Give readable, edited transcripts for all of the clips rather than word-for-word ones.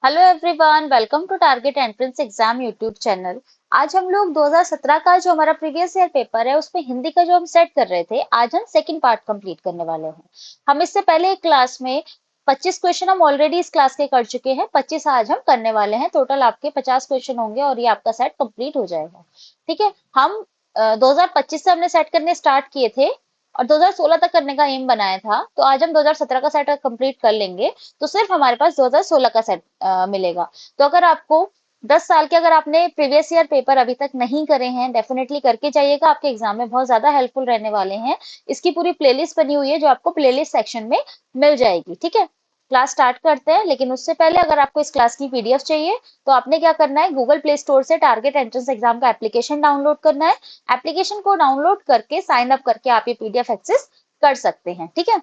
Hello everyone, welcome to Target Entrance Exam YouTube channel. आज हम लोग 2017 का जो हमारा प्रीवियस ईयर पेपर है उसमें हिंदी का जो हम सेट कर रहे थे, आज हम सेकंड पार्ट कंप्लीट करने वाले हैं। हम इससे पहले एक क्लास में 25 क्वेश्चन हम ऑलरेडी इस क्लास के कर चुके हैं, 25 आज हम करने वाले हैं। टोटल आपके 50 क्वेश्चन होंगे और ये आपका सेट कंप्लीट हो जाएगा। ठीक है। हम 2025 से हमने सेट करने स्टार्ट किए थे और 2016 तक करने का एम बनाया था, तो आज हम 2017 का सेट कंप्लीट कर लेंगे। तो सिर्फ हमारे पास 2016 का सेट मिलेगा। तो अगर आपको 10 साल के अगर आपने प्रीवियस ईयर पेपर अभी तक नहीं करे हैं, डेफिनेटली करके जाइएगा, आपके एग्जाम में बहुत ज्यादा हेल्पफुल रहने वाले हैं। इसकी पूरी प्लेलिस्ट बनी हुई है जो आपको प्लेलिस्ट सेक्शन में मिल जाएगी। ठीक है। क्लास स्टार्ट करते हैं, लेकिन उससे पहले अगर आपको इस क्लास की पीडीएफ चाहिए तो आपने क्या करना है, गूगल प्ले स्टोर से टारगेट एंट्रेंस एग्जाम का एप्लीकेशन डाउनलोड करना है। एप्लीकेशन को डाउनलोड करके साइन अप करके आप ये पीडीएफ एक्सेस कर सकते हैं। ठीक है।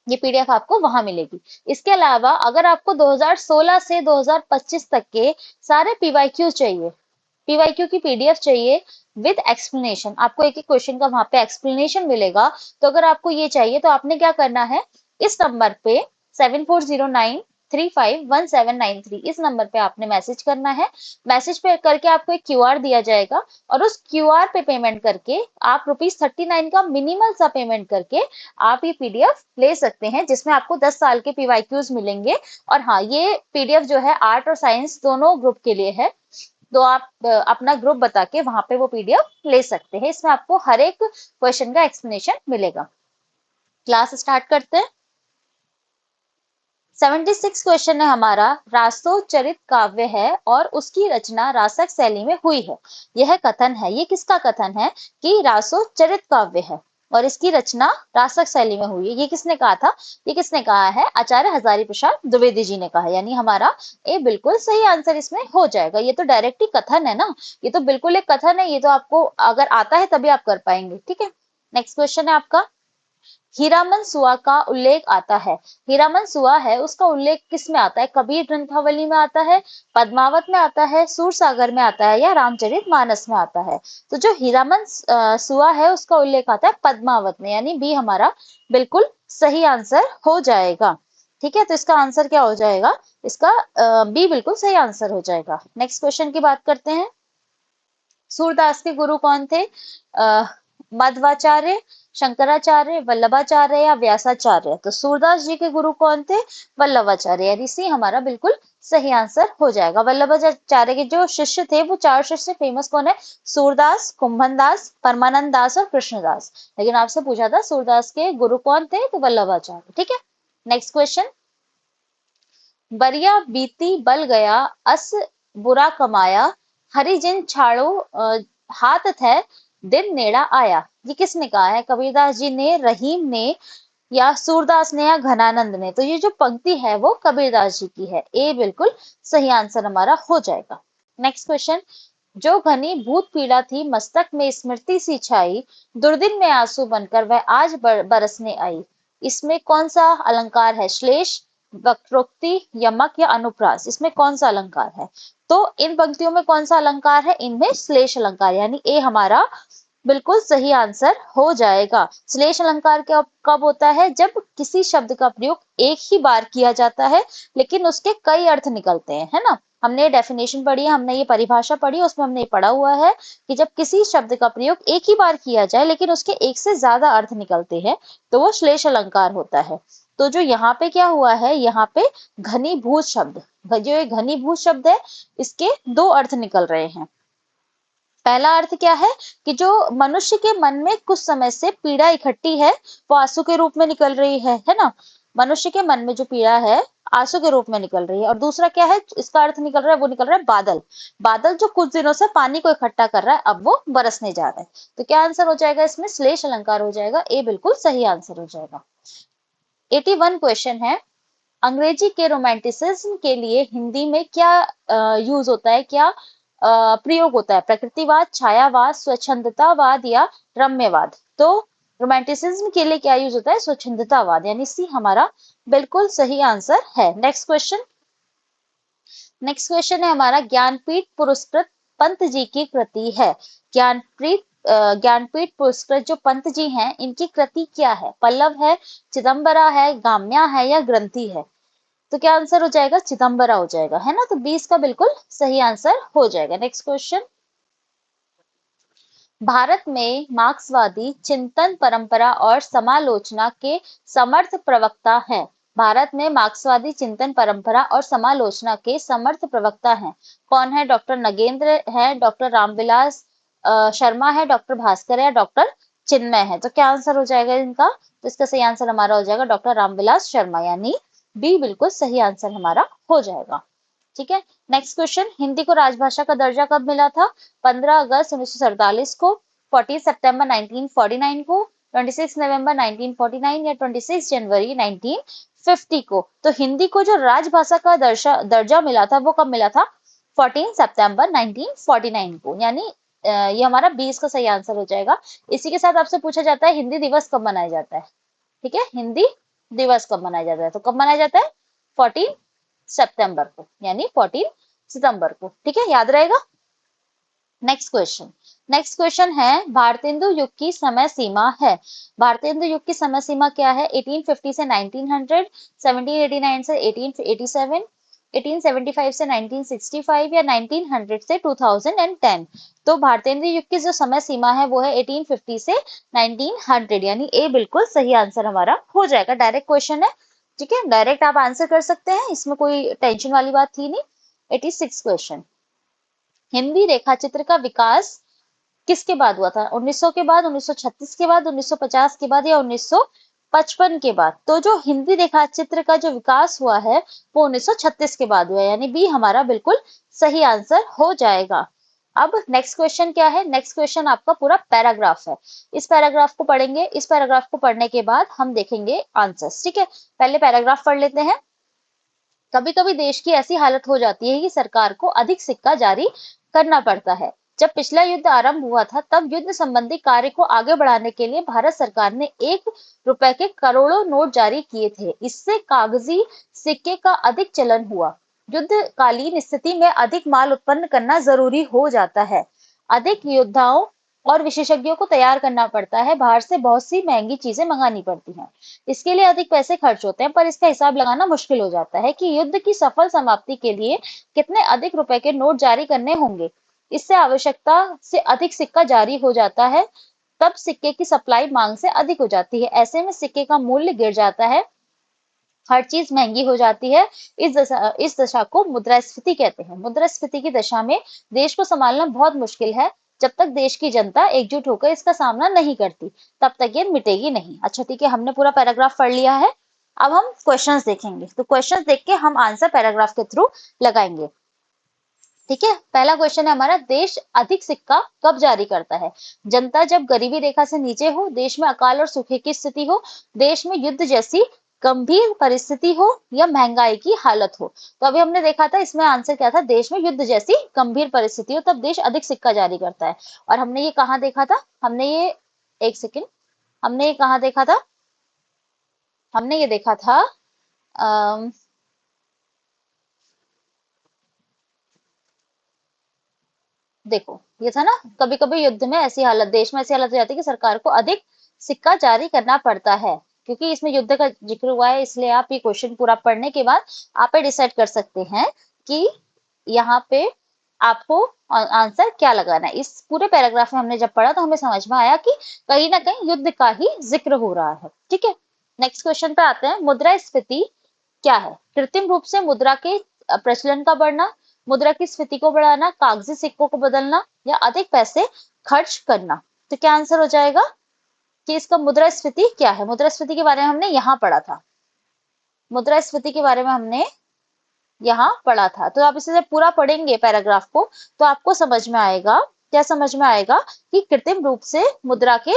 ये पीडीएफ आपको वहां मिलेगी। इसके अलावा अगर आपको 2016 से 2025 तक के सारे पीवाईक्यू चाहिए, पीवाईक्यू की पीडीएफ चाहिए विद एक्सप्लेनेशन, आपको एक एक क्वेश्चन का वहां पे एक्सप्लेनेशन मिलेगा। तो अगर आपको ये चाहिए तो आपने क्या करना है, इस नंबर पे 7409351793 इस नंबर पे आपने मैसेज करना है। मैसेज पे करके आपको एक क्यूआर दिया जाएगा और उस क्यूआर पे पेमेंट करके आप ₹39 का मिनिमल सा पेमेंट करके आप ये पीडीएफ ले सकते हैं, जिसमें आपको 10 साल के पीवाईक्यूज मिलेंगे। और हाँ, ये पीडीएफ जो है आर्ट और साइंस दोनों ग्रुप के लिए है। तो आप अपना ग्रुप बता के वहां पे वो पीडीएफ ले सकते हैं। इसमें आपको हर एक क्वेश्चन का एक्सप्लेनेशन मिलेगा। क्लास स्टार्ट करते हैं। 76 क्वेश्चन है हमारा। रासोचरित काव्य है और उसकी रचना रासक शैली में हुई है। यह कथन है, ये किसका कथन है कि रासोचरित काव्य है और इसकी रचना रासक शैली में हुई है। ये किसने कहा था? ये किसने कहा है? आचार्य हजारी प्रसाद द्विवेदी जी ने कहा है। यानी हमारा ए बिल्कुल सही आंसर इसमें हो जाएगा। ये तो डायरेक्ट ही कथन है ना, ये तो बिल्कुल एक कथन है। ये तो आपको अगर आता है तभी आप कर पाएंगे। ठीक है। नेक्स्ट क्वेश्चन है आपका। हीरामन सुआ का उल्लेख आता है। हीरामन सुआ है उसका उल्लेख किस में आता है? कबीर ग्रंथावली में आता है, पद्मावत में आता है, सूरसागर में आता है या रामचरित मानस में आता है? तो जो हीरामन सुआ है उसका उल्लेख आता है पद्मावत में, यानी बी हमारा बिल्कुल सही आंसर हो जाएगा। ठीक है। तो इसका आंसर क्या हो जाएगा? इसका बी बिल्कुल सही आंसर हो जाएगा। नेक्स्ट क्वेश्चन की बात करते हैं। सूरदास के गुरु कौन थे? मध्वाचार्य, शंकराचार्य, वल्लभाचार्य या व्यासाचार्य? तो सूरदास जी के गुरु कौन थे? वल्लभाचार्य, यानी सी हमारा बिल्कुल सही आंसर हो जाएगा। वल्लभाचार्य के जो शिष्य थे वो 4 शिष्य फेमस कौन है? सूरदास, कुंभन दास, परमानंद दास और कृष्णदास। लेकिन आपसे पूछा था सूरदास के गुरु कौन थे, तो वल्लभाचार्य। ठीक है। Next question. बरिया बीती बल गया, अस बुरा कमाया, हरि जिन छाड़ो हाथ थे, दिन नेड़ा आया। ये किसने कहा है? कबीरदास जी ने, रहीम ने या सूरदास ने या घनानंद ने? तो ये जो पंक्ति है वो कबीरदास जी की है। ए बिल्कुल सही आंसर हमारा हो जाएगा। Next question. जो घनी भूत पीड़ा थी मस्तक में स्मृति सी छाई, दुर्दिन में आंसू बनकर वह आज बरसने आई। इसमें कौन सा अलंकार है? श्लेष, वक्रोक्ति, यमक या अनुप्रास? इसमें कौन सा अलंकार है? तो इन पंक्तियों में कौन सा अलंकार है? इनमें श्लेष अलंकार, यानी ए हमारा बिल्कुल सही आंसर हो जाएगा। श्लेष अलंकार कब होता है? जब किसी शब्द का प्रयोग एक ही बार किया जाता है लेकिन उसके कई अर्थ निकलते हैं, है ना। हमने डेफिनेशन पढ़ी है, हमने ये परिभाषा पढ़ी, उसमें हमने ये पढ़ा हुआ है कि जब किसी शब्द का प्रयोग एक ही बार किया जाए लेकिन उसके एक से ज्यादा अर्थ निकलते हैं तो वो श्लेष अलंकार होता है। तो जो यहाँ पे क्या हुआ है, यहाँ पे घनीभूत शब्द, जो ये घनीभूत शब्द है इसके 2 अर्थ निकल रहे हैं। पहला अर्थ क्या है कि जो मनुष्य के मन में कुछ समय से पीड़ा इकट्ठी है वो आंसू के रूप में निकल रही है ना। मनुष्य के मन में जो पीड़ा है आंसू के रूप में निकल रही है। और दूसरा क्या है, इसका अर्थ निकल रहा है, वो निकल रहा है बादल। बादल जो कुछ दिनों से पानी को इकट्ठा कर रहा है, अब वो बरसने जा रहा है। तो क्या आंसर हो जाएगा? इसमें श्लेष अलंकार हो जाएगा। ए बिल्कुल सही आंसर हो जाएगा। 81 क्वेश्चन है। अंग्रेजी के रोमांटिसिज्म के लिए हिंदी में क्या यूज होता है, क्या प्रयोग होता है? प्रकृतिवाद, छायावाद, स्वच्छंदतावाद या रम्यवाद? तो रोमांटिसिज्म के लिए क्या यूज होता है? स्वच्छंदतावाद, यानी सी हमारा बिल्कुल सही आंसर है। Next question. नेक्स्ट क्वेश्चन है हमारा। ज्ञानपीठ पुरस्कृत पंत जी की कृति है। ज्ञानपीठ पुरस्कृत जो पंत जी हैं इनकी कृति क्या है? पल्लव है, चिदंबरा है, गाम्या है या ग्रंथि है? तो तो क्या आंसर हो जाएगा? चिदम्बरा हो जाएगा, है ना। तो 20 का बिल्कुल सही आंसर हो जाएगा। नेक्स्ट क्वेश्चन, भारत में मार्क्सवादी चिंतन परंपरा और समालोचना के समर्थ प्रवक्ता हैं। भारत में मार्क्सवादी चिंतन परंपरा और समालोचना के समर्थ प्रवक्ता हैं। कौन है? डॉक्टर नगेंद्र है, डॉक्टर रामविलास शर्मा है, डॉक्टर भास्कर है, डॉक्टर चिन्मय है। तो क्या आंसर हो जाएगा इनका? तो इसका सही आंसर हमारा हो जाएगा डॉक्टर रामविलास शर्मा, यानी बी बिल्कुल सही आंसर हमारा हो जाएगा। ठीक है। नेक्स्ट क्वेश्चन, हिंदी को राजभाषा का दर्जा कब मिला था? 15 अगस्त 1947 को, 14 सितंबर 1949 को, 26 नवंबर 1949 या 26 जनवरी 1950 को। तो हिंदी को जो राजभाषा का दर्जा मिला था वो कब मिला था? 14 सितंबर 1949 को, यानी ये हमारा 20 का सही आंसर हो जाएगा। इसी के साथ आपसे पूछा जाता है हिंदी दिवस कब मनाया जाता है? ठीक है, हिंदी दिवस कब मनाया जाता है? तो कब मनाया जाता है? 14 सितंबर को, यानी 14 सितंबर को। ठीक है, याद रहेगा। नेक्स्ट क्वेश्चन है, भारतेंदु युग की समय सीमा है। भारतेंदु युग की समय सीमा क्या है? 1850 से 1900, 1789 से 1887, 1875 से 1965 या 1900 से 2010। तो भारतेंदु युग की जो समय सीमा है वो है 1850 से 1900, यानी ए बिल्कुल सही आंसर हमारा हो जाएगा। डायरेक्ट क्वेश्चन है, ठीक है, डायरेक्ट आप आंसर कर सकते हैं, इसमें कोई टेंशन वाली बात थी नहीं। 86 क्वेश्चन, हिंदी रेखाचित्र का विकास किसके बाद हुआ था? 1900 के बाद, 1936 के बाद, 1950 के बाद या 1955 के बाद? तो जो हिंदी रेखाचित्र का जो विकास हुआ है वो 1936 के बाद हुआ है, यानी बी हमारा बिल्कुल सही आंसर हो जाएगा। अब नेक्स्ट क्वेश्चन क्या है? नेक्स्ट क्वेश्चन आपका पूरा पैराग्राफ है। इस पैराग्राफ को पढ़ेंगे, इस पैराग्राफ को पढ़ने के बाद हम देखेंगे आंसर्स। ठीक है, पहले पैराग्राफ पढ़ लेते हैं। कभी कभी देश की ऐसी हालत हो जाती है कि सरकार को अधिक सिक्का जारी करना पड़ता है। जब पिछला युद्ध आरंभ हुआ था तब युद्ध संबंधी कार्य को आगे बढ़ाने के लिए भारत सरकार ने 1 रुपए के करोड़ों नोट जारी किए थे। इससे कागजी सिक्के का अधिक चलन हुआ। युद्धकालीन स्थिति में अधिक माल उत्पन्न करना जरूरी हो जाता है। अधिक योद्धाओं और विशेषज्ञों को तैयार करना पड़ता है। बाहर से बहुत सी महंगी चीजें मंगानी पड़ती हैं। इसके लिए अधिक पैसे खर्च होते हैं, पर इसका हिसाब लगाना मुश्किल हो जाता है कि युद्ध की सफल समाप्ति के लिए कितने अधिक रुपए के नोट जारी करने होंगे। इससे आवश्यकता से अधिक सिक्का जारी हो जाता है, तब सिक्के की सप्लाई मांग से अधिक हो जाती है। ऐसे में सिक्के का मूल्य गिर जाता है, हर चीज महंगी हो जाती है। इस दशा को मुद्रास्फीति कहते हैं। मुद्रास्फीति की दशा में देश को संभालना बहुत मुश्किल है। जब तक देश की जनता एकजुट होकर इसका सामना नहीं करती तब तक ये मिटेगी नहीं। अच्छा ठीक है, हमने पूरा पैराग्राफ पढ़ लिया है। अब हम क्वेश्चंस देखेंगे, तो क्वेश्चंस देख के हम आंसर पैराग्राफ के थ्रू लगाएंगे। ठीक है, पहला क्वेश्चन है हमारा, देश अधिक सिक्का कब जारी करता है? जनता जब गरीबी रेखा से नीचे हो, देश में अकाल और सूखे की स्थिति हो, देश में युद्ध जैसी गंभीर परिस्थिति हो या महंगाई की हालत हो। तो अभी हमने देखा था इसमें आंसर क्या था, देश में युद्ध जैसी गंभीर परिस्थिति हो तब देश अधिक सिक्का जारी करता है। और हमने ये कहाँ देखा था? हमने ये, एक सेकेंड, हमने ये कहाँ देखा था? हमने ये देखा था देखो ये था ना, कभी कभी युद्ध में ऐसी हालत, देश में ऐसी हालत हो जाती है कि सरकार को अधिक सिक्का जारी करना पड़ता है। क्योंकि इसमें युद्ध का जिक्र हुआ है, इसलिए आप ये क्वेश्चन पूरा पढ़ने के बाद आप ये डिसाइड कर सकते हैं कि यहाँ पे आपको आंसर क्या लगाना है। इस पूरे पैराग्राफ में हमने जब पढ़ा तो हमें समझ में आया कि कहीं ना कहीं युद्ध का ही जिक्र हो रहा है। ठीक है, नेक्स्ट क्वेश्चन पे आते हैं। मुद्रास्फीति क्या है? कृत्रिम रूप से मुद्रा के प्रचलन का बढ़ना, मुद्रा की स्फीति को बढ़ाना, कागजी सिक्कों को बदलना या अधिक पैसे खर्च करना। तो क्या आंसर हो जाएगा कि इसका मुद्रास्फीति क्या है? मुद्रास्फीति के बारे में हमने यहाँ पढ़ा था, मुद्रास्फीति के बारे में हमने यहाँ पढ़ा था। तो आप इसे जब पूरा पढ़ेंगे पैराग्राफ को तो आपको समझ में आएगा, क्या समझ में आएगा कि कृत्रिम रूप से मुद्रा के,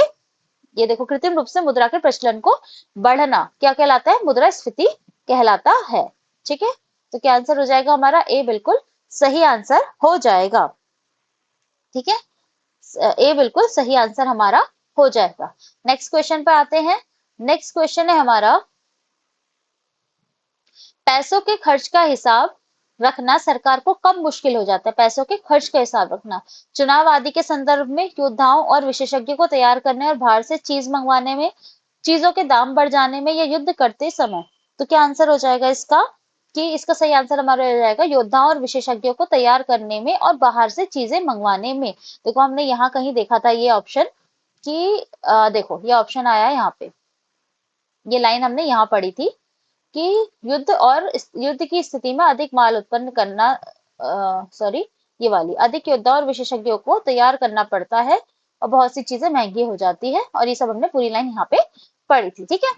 ये देखो, कृत्रिम रूप से मुद्रा के प्रचलन को बढ़ना क्या कहलाता है? मुद्रास्फीति कहलाता है। ठीक है, तो क्या आंसर हो जाएगा हमारा? ए बिल्कुल सही आंसर हो जाएगा। ठीक है, ए बिल्कुल सही आंसर हमारा हो जाएगा। नेक्स्ट क्वेश्चन पे आते हैं। नेक्स्ट क्वेश्चन है हमारा, पैसों के खर्च का हिसाब रखना सरकार को कब मुश्किल हो जाता है? पैसों के खर्च का हिसाब रखना चुनाव आदि के संदर्भ में, योद्धाओं और विशेषज्ञों को तैयार करने और बाहर से चीज मंगवाने में, चीजों के दाम बढ़ जाने में या युद्ध करते समय। तो क्या आंसर हो जाएगा इसका कि इसका सही आंसर हमारा हो जाएगा योद्धाओं और विशेषज्ञों को तैयार करने में और बाहर से चीजें मंगवाने में। देखो हमने यहाँ कहीं देखा था ये ऑप्शन कि देखो ये ऑप्शन आया है यहाँ पे, ये लाइन हमने यहाँ पढ़ी थी कि युद्ध की स्थिति में अधिक माल उत्पन्न करना, सॉरी ये वाली, अधिक योद्धा और विशेषज्ञों को तैयार करना पड़ता है और बहुत सी चीजें महंगी हो जाती है, और ये सब हमने पूरी लाइन यहाँ पे पढ़ी थी। ठीक है,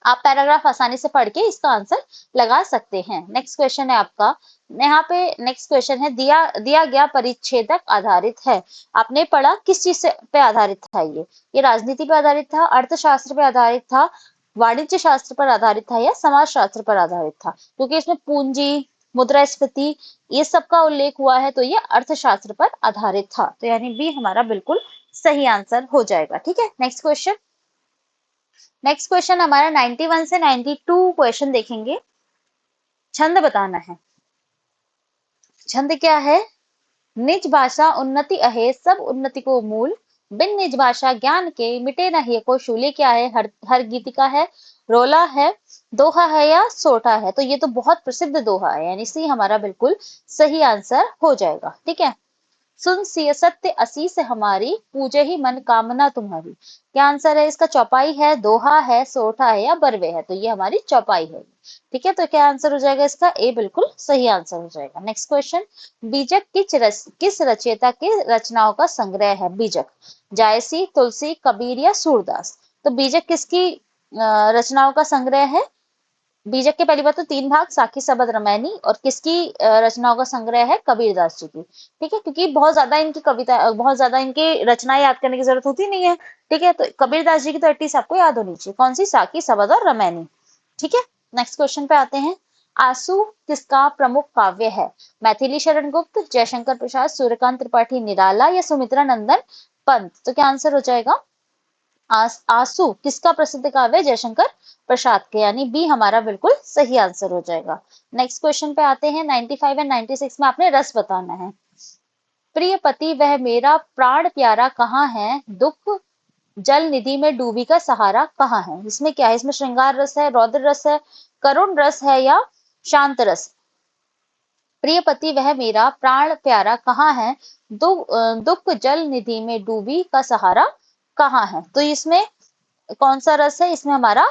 आप पैराग्राफ आसानी से पढ़ के इसका आंसर लगा सकते हैं। नेक्स्ट क्वेश्चन है आपका, यहाँ पे नेक्स्ट क्वेश्चन है, दिया दिया गया परिच्छेदक आधारित है। आपने पढ़ा किस चीज से पे आधारित था, ये राजनीति पे आधारित था, अर्थशास्त्र पे आधारित था, वाणिज्य शास्त्र पर आधारित था, या समाज शास्त्र पर आधारित था? क्योंकि इसमें पूंजी, मुद्रास्फीति ये सब का उल्लेख हुआ है, तो ये अर्थशास्त्र पर आधारित था। तो यानी बी हमारा बिल्कुल सही आंसर हो जाएगा। ठीक है, नेक्स्ट क्वेश्चन। नेक्स्ट क्वेश्चन हमारा 91 से 92 क्वेश्चन देखेंगे। छंद बताना है। छंद क्या है? निज भाषा उन्नति अहे सब उन्नति को मूल, बिन निज भाषा ज्ञान के मिटे न हिय को शूल। क्या है? हर गीतिका है, रोला है, दोहा है, या सोठा है? तो ये तो बहुत प्रसिद्ध दोहा है, यानी सी हमारा बिल्कुल सही आंसर हो जाएगा। ठीक है, सुन सिय सत्य असीस हमारी, पूजे ही मन कामना तुम्हारी। क्या आंसर है इसका? चौपाई है, दोहा है, सोठा है, या बरवे है? तो ये हमारी चौपाई है। ठीक है, तो क्या आंसर हो जाएगा इसका? ए बिल्कुल सही आंसर हो जाएगा। नेक्स्ट क्वेश्चन, बीजक किस रचयिता के रचनाओं का संग्रह है? बीजक जायसी, तुलसी, कबीर, या सूरदास? तो बीजक किसकी रचनाओं का संग्रह है? बीजक के पहली बात तो 3 भाग, साखी, सबद, रामायणी, और किसकी रचनाओं का संग्रह है? कबीरदास जी की। ठीक है, क्योंकि बहुत ज्यादा इनकी कविता, बहुत ज्यादा इनकी रचनाएं याद करने की जरूरत होती नहीं है। ठीक है, तो कबीरदास जी की तो एटलीस्ट आपको याद होनी चाहिए। कौन सी? साखी, सबद और रामायणी। ठीक है, नेक्स्ट क्वेश्चन पे आते हैं। आंसू किसका प्रमुख काव्य है? मैथिली शरण गुप्त, जयशंकर प्रसाद, सूर्यकांत त्रिपाठी निराला, या सुमित्रा नंदन पंत? तो क्या आंसर हो जाएगा? आंसू किसका प्रसिद्ध काव्य? जयशंकर प्रसाद के, यानी बी हमारा बिल्कुल सही आंसर हो जाएगा। नेक्स्ट क्वेश्चन पे आते हैं। 95 एंड 96 में आपने रस बताना है। प्रिय पति वह मेरा प्राण प्यारा कहाँ है, दुख जल निधि में डूबी का सहारा कहाँ है? इसमें क्या है? इसमें श्रृंगार रस है, रौद्र रस है, करुण रस है, या शांत रस? प्रिय पति वह मेरा प्राण प्यारा कहाँ है, दुख जल निधि में डूबी का सहारा कहाँ है? तो इसमें कौन सा रस है? इसमें हमारा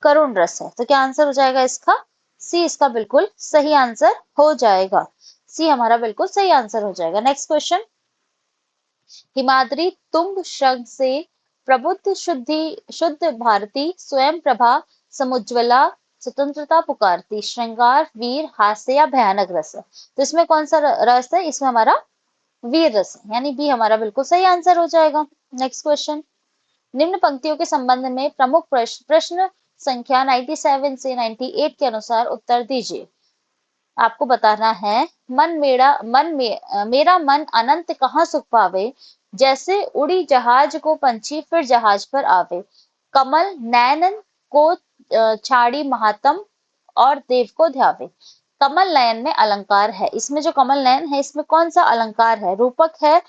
करुण रस है। तो क्या आंसर हो जाएगा इसका? सी इसका बिल्कुल सही आंसर हो जाएगा। सी हमारा बिल्कुल सही आंसर हो जाएगा। नेक्स्ट क्वेश्चन, हिमाद्री तुंग शग से प्रबुद्ध शुद्ध भारती, स्वयं प्रभा समुज्वला, स्वतंत्रता पुकारती, श्रृंगार, वीर, हास्य, या भयानक रस? तो इसमें कौन सा रस है? इसमें हमारा वीर रस है, यानी बी हमारा बिल्कुल सही आंसर हो जाएगा। नेक्स्ट क्वेश्चन, निम्न पंक्तियों के संबंध में प्रमुख प्रश्न संख्या 97 से 98 के अनुसार उत्तर दीजिए। आपको बताना है, मेरा मन अनंत कहाँ सुख पावे, जैसे उड़ी जहाज को पंछी फिर जहाज पर आवे, कमल नयन को छाड़ी महात्म और देव को ध्यावे। कमल नयन में अलंकार है, इसमें जो कमल नयन है इसमें कौन सा अलंकार है? रूपक है,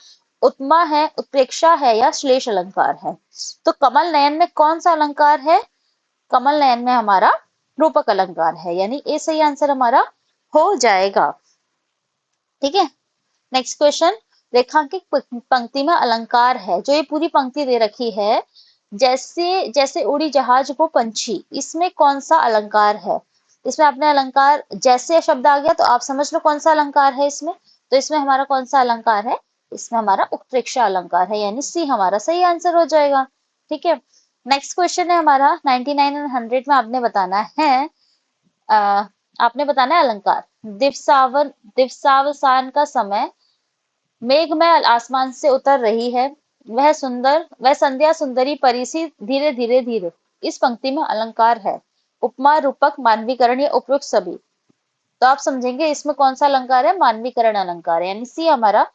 उत्तमा है, उत्प्रेक्षा है, या श्लेष अलंकार है? तो कमल नयन में कौन सा अलंकार है? कमल नयन में हमारा रूपक अलंकार है, यानी ए सही आंसर हमारा हो जाएगा। ठीक है, नेक्स्ट क्वेश्चन, रेखांकित पंक्ति में अलंकार है, जो ये पूरी पंक्ति दे रखी है, जैसे जैसे उड़ी जहाज को पंछी, इसमें कौन सा अलंकार है? इसमें आपने अलंकार जैसे शब्द आ गया तो आप समझ लो कौन सा अलंकार है इसमें। तो इसमें हमारा कौन सा अलंकार है? इसमें हमारा उत्प्रेक्षा अलंकार है, यानी सी हमारा सही आंसर हो जाएगा। ठीक है, नेक्स्ट क्वेश्चन है हमारा 99 और 100 में आपने बताना है, आपने बताना है अलंकार। दिवसावसान का समय, मेघमय आसमान से उतर रही है, वह संध्या सुंदरी परी सी धीरे धीरे धीरे। इस पंक्ति में अलंकार है उपमा, रूपक, मानवीकरण, या उपयुक्त सभी? तो आप समझेंगे इसमें कौन सा अलंकार है? मानवीकरण अलंकार है, यानी सी हमारा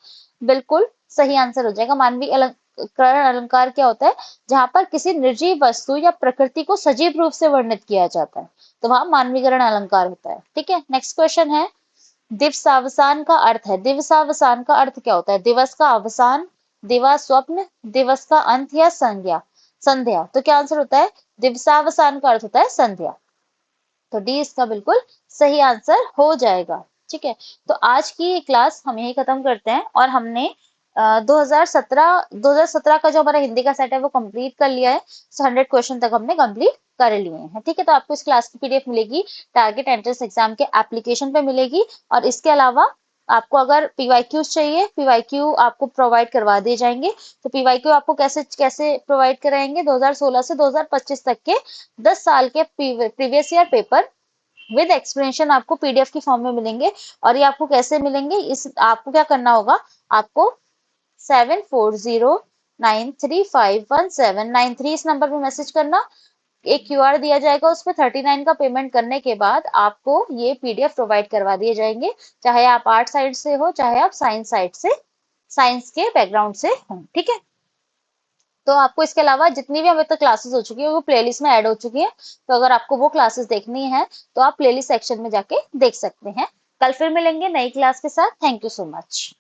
बिल्कुल सही आंसर हो जाएगा। मानवीकरण अलंकार क्या होता है? जहां पर किसी निर्जीव वस्तु या प्रकृति को सजीव रूप से वर्णित किया जाता है, तो वहां मानवीकरण अलंकार होता है। ठीक है, नेक्स्ट क्वेश्चन है, दिवसावसान का अर्थ है। दिवसावसान का अर्थ क्या होता है? दिवस का अवसान, दिवा स्वप्न, दिवस का अंत, या संध्या? संध्या। तो क्या आंसर होता है? दिवसावसान का अर्थ होता है संध्या। तो डी इसका बिल्कुल सही आंसर हो जाएगा। ठीक है, तो आज की क्लास हम यही खत्म करते हैं और हमने 2017 का जो हमारा हिंदी का सेट है वो कंप्लीट कर लिया है। 100 क्वेश्चन तक हमने कंप्लीट कर लिए हैं। ठीक है, तो आपको इस क्लास की पीडीएफ मिलेगी, टारगेट एंट्रेंस एग्जाम के एप्लीकेशन पे मिलेगी। और इसके अलावा आपको अगर पीवाईक्यूज चाहिए, पीवाईक्यू आपको प्रोवाइड करवा दिए जाएंगे। तो पीवाईक्यू आपको कैसे कैसे प्रोवाइड कराएंगे, 2016 से 2025 तक के 10 साल के previous year paper with explanation आपको पीडीएफ की फॉर्म में मिलेंगे। और ये आपको कैसे मिलेंगे, इस आपको क्या करना होगा, आपको 7409351793 इस नंबर पे मैसेज करना। एक क्यूआर दिया जाएगा, उस पर 39 का पेमेंट करने के बाद आपको ये पीडीएफ प्रोवाइड करवा दिए जाएंगे, चाहे आप आर्ट साइड से हो चाहे आप साइंस साइड से, साइंस के बैकग्राउंड से हो। ठीक है, तो आपको इसके अलावा जितनी भी अभी तक क्लासेस हो चुकी है वो प्लेलिस्ट में ऐड हो चुकी है। तो अगर आपको वो क्लासेस देखनी है तो आप प्लेलिस्ट सेक्शन में जाके देख सकते हैं। कल फिर मिलेंगे नई क्लास के साथ। Thank you so much.